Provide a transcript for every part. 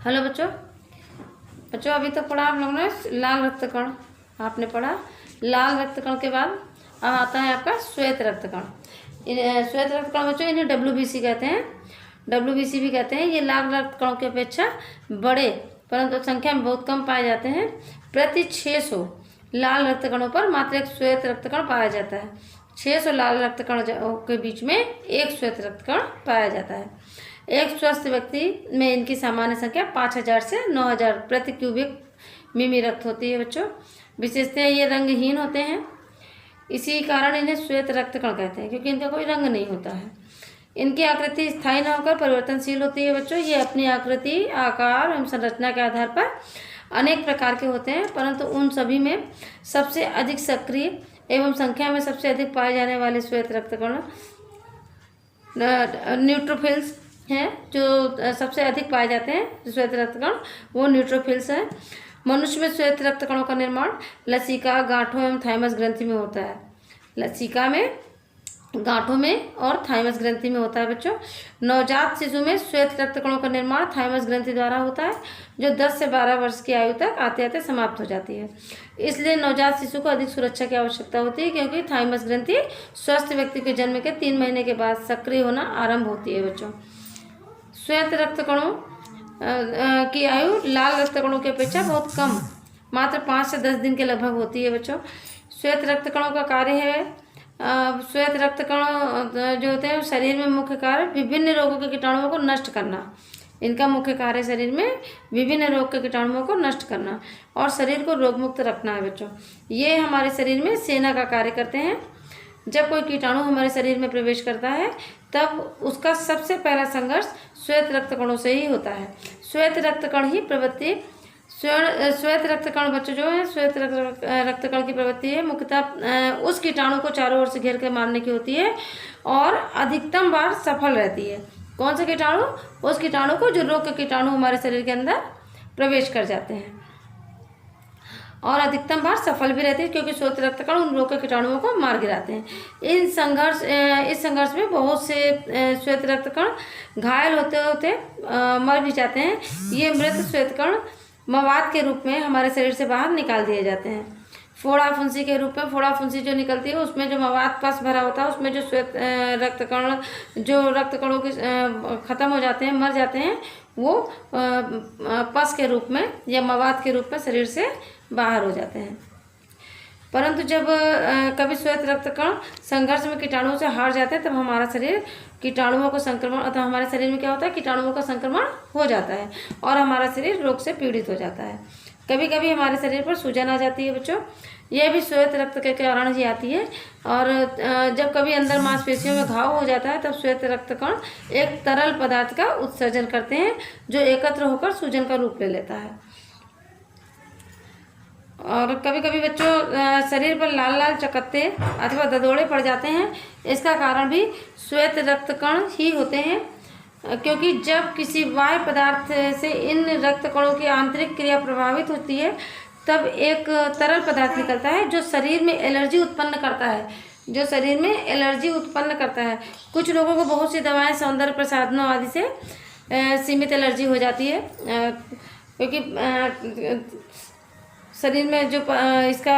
Hello बच्चों। बच्चों अभी तक पढ़ा आप लोगों ने लाल रक्त कण, आपने पढ़ा लाल रक्त कण के बाद अब आता है आपका श्वेत रक्त कण। श्वेत रक्त कण बच्चों इन्हें WBC कहते हैं, WBC भी कहते हैं। ये लाल रक्त कणों की अपेक्षा बड़े परंतु संख्या में बहुत कम पाए जाते हैं। प्रति 600 लाल रक्त कणों पर मात्र एक श्वेत रक्त कण पाया जाता है। 600 लाल रक्त कण के बीच में एक श्वेत रक्त कण पाया जाता है। एक स्वस्थ व्यक्ति में इनकी सामान्य संख्या 5000 से 9000 प्रति क्यूबिक मिमी रक्त होती है। बच्चों विशेषतः ये रंगहीन होते हैं, इसी कारण इन्हें श्वेत रक्त कण कहते हैं क्योंकि इनका कोई रंग नहीं होता है। इनकी आकृति स्थायी न होकर परिवर्तनशील होती है। बच्चों ये अपनी आकृति, आकार एवं संरचना के आधार पर अनेक प्रकार के होते हैं, परंतु उन सभी में सबसे अधिक सक्रिय एवं संख्या में सबसे अधिक पाए जाने वाले श्वेत रक्त कण न्यूट्रोफिल्स हैं। जो सबसे अधिक पाए जाते हैं श्वेत रक्त कण वो न्यूट्रोफिल्स हैं। मनुष्य में श्वेत रक्त कणों का निर्माण लसिका, गांठों एवं थाइमस ग्रंथि में होता है। लसिका में, गांठों में और थाइमस ग्रंथि में होता है। बच्चों नवजात शिशु में श्वेत रक्त कणों का निर्माण थाइमस ग्रंथि द्वारा होता है, जो 10 से 12 वर्ष की आयु तक आते आते समाप्त हो जाती है। इसलिए नवजात शिशु को अधिक सुरक्षा की आवश्यकता होती है क्योंकि थाइमस ग्रंथि स्वस्थ व्यक्ति के जन्म के 3 महीने के बाद सक्रिय होना आरंभ होती है। बच्चों श्वेत रक्त कणों की आयु लाल रक्त कणों की अपेक्षा बहुत कम, मात्र 5 से 10 दिन के लगभग होती है। बच्चों श्वेत रक्त कणों का कार्य है, श्वेत रक्त कण जो होते हैं शरीर में मुख्य कार्य विभिन्न रोगों के कीटाणुओं को नष्ट करना। इनका मुख्य कार्य शरीर में विभिन्न रोग के कीटाणुओं को नष्ट करना और शरीर को रोगमुक्त रखना है। बच्चों ये हमारे शरीर में सेना का कार्य करते हैं। जब कोई कीटाणु हमारे शरीर में प्रवेश करता है तब उसका सबसे पहला संघर्ष श्वेत रक्त कणों से ही होता है। श्वेत रक्त कण ही प्रवृत्ति श्वेत रक्त कण बच्चों जो है श्वेत रक्त कण की प्रवृत्ति है मुख्यतः उस कीटाणु को चारों ओर से घेर कर मारने की होती है और अधिकतम बार सफल रहती है। कौन सा कीटाणु? उस कीटाणु को जो रोग के कीटाणु हमारे शरीर के अंदर प्रवेश कर जाते हैं और अधिकतम बार सफल भी रहते हैं क्योंकि श्वेत रक्त कण उन रोग के कीटाणुओं को मार गिराते हैं। इस संघर्ष में बहुत से श्वेत रक्त कण घायल होते होते मर भी जाते हैं। ये मृत श्वेत कण मवाद के रूप में हमारे शरीर से बाहर निकाल दिए जाते हैं। फोड़ा फुंसी के रूप में, फोड़ा फुंसी जो निकलती है उसमें जो मवाद पस भरा होता है उसमें जो श्वेत रक्त कण जो रक्त कणों के खत्म हो जाते हैं, मर जाते हैं, वो पस के रूप में या मवाद के रूप में शरीर से बाहर हो जाते हैं। परंतु जब कभी श्वेत रक्त कण संघर्ष में कीटाणुओं से हार जाते हैं तब हमारा शरीर कीटाणुओं को संक्रमण अथवा हमारे शरीर में क्या होता है कीटाणुओं का संक्रमण हो जाता है और हमारा शरीर रोग से पीड़ित हो जाता है। कभी कभी हमारे शरीर पर सूजन आ जाती है। बच्चों यह भी श्वेत रक्त के कारण ही आती है और जब कभी अंदर मांसपेशियों में घाव हो जाता है तब श्वेत रक्त कण एक तरल पदार्थ का उत्सर्जन करते हैं जो एकत्र होकर सूजन का रूप ले लेता है। और कभी कभी बच्चों शरीर पर लाल लाल चकत्ते अथवा ददोड़े पड़ जाते हैं। इसका कारण भी श्वेत रक्त कण ही होते हैं क्योंकि जब किसी बाह्य पदार्थ से इन रक्त कणों की आंतरिक क्रिया प्रभावित होती है तब एक तरल पदार्थ निकलता है जो शरीर में एलर्जी उत्पन्न करता है। कुछ लोगों को बहुत सी दवाएं, सौंदर्य प्रसाधनों आदि से सीमित एलर्जी हो जाती है क्योंकि शरीर में जो इसका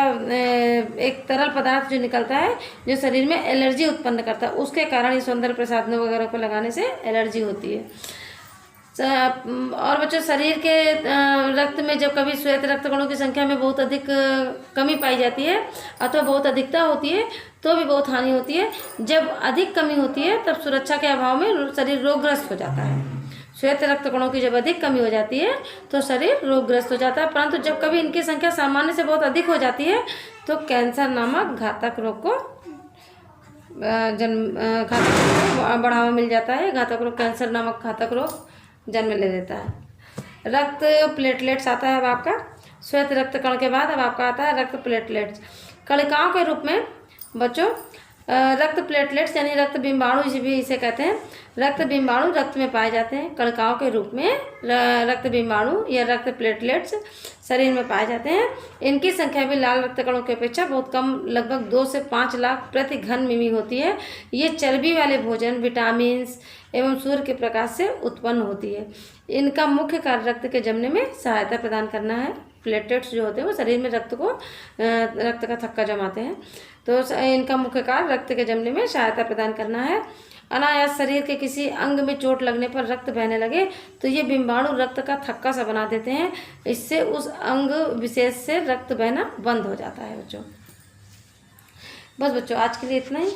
एक तरल पदार्थ जो निकलता है जो शरीर में एलर्जी उत्पन्न करता है, उसके कारण ये सौंदर्य प्रसाधनों वगैरह को लगाने से एलर्जी होती है। और बच्चों शरीर के रक्त में जब कभी श्वेत रक्त कणों की संख्या में बहुत अधिक कमी पाई जाती है अथवा बहुत अधिकता होती है तो भी बहुत हानि होती है। जब अधिक कमी होती है तब सुरक्षा के अभाव में शरीर रोगग्रस्त हो जाता है। श्वेत रक्त कणों की जब अधिक कमी हो जाती है तो शरीर रोगग्रस्त हो जाता है। परंतु जब कभी इनकी संख्या सामान्य से बहुत अधिक हो जाती है तो कैंसर नामक घातक रोग को बढ़ावा मिल जाता है। घातक रोग, कैंसर नामक घातक रोग जन्म ले लेता है। रक्त प्लेटलेट्स आता है अब आपका श्वेत रक्त कण के बाद अब आपका आता है रक्त प्लेटलेट्स। कणिकाओं के रूप में बच्चों रक्त प्लेटलेट्स यानी रक्त बिंबाणु भी इसे कहते हैं। रक्त बिंबाणु रक्त में पाए जाते हैं। कणिकाओं के रूप में रक्त बिंबाणु या रक्त प्लेटलेट्स शरीर में पाए जाते हैं। इनकी संख्या भी लाल रक्त कणों की अपेक्षा बहुत कम, लगभग 2 से 5 लाख प्रति घन मिमी होती है। ये चर्बी वाले भोजन, विटामिन एवं सूर्य के प्रकाश से उत्पन्न होती है। इनका मुख्य कार्य रक्त के जमने में सहायता प्रदान करना है। प्लेटलेट्स जो होते हैं वो शरीर में रक्त का थक्का जमाते हैं, तो इनका मुख्य कार्य रक्त के जमने में सहायता प्रदान करना है। अनायास शरीर के किसी अंग में चोट लगने पर रक्त बहने लगे तो ये बिंबाणु रक्त का थक्का सा बना देते हैं। इससे उस अंग विशेष से रक्त बहना बंद हो जाता है बच्चों। बस बच्चों, आज के लिए इतना ही।